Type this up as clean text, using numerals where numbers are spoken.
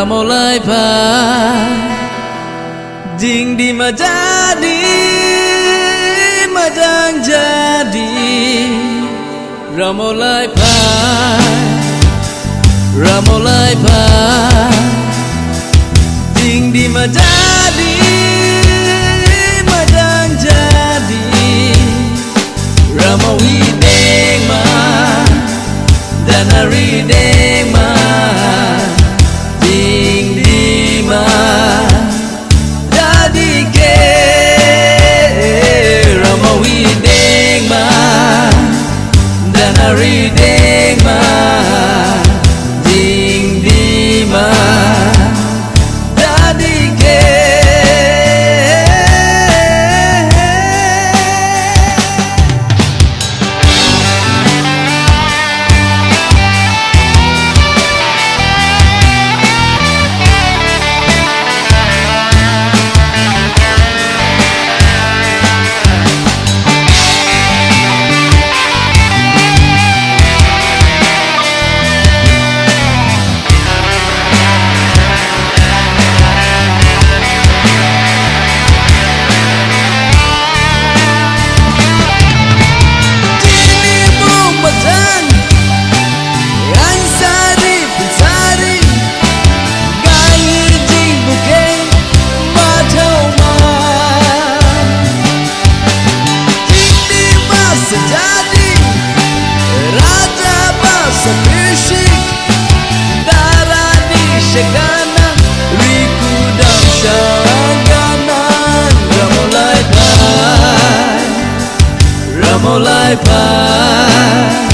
mulai pai ding di majadi majang jadi mulai pai ding di majadi majang jadi ramawi deng ma dan hari deng ma ding di ma jadi ke ramawi deng ma dan hari deng ma ding di ma jadi ke mulai pai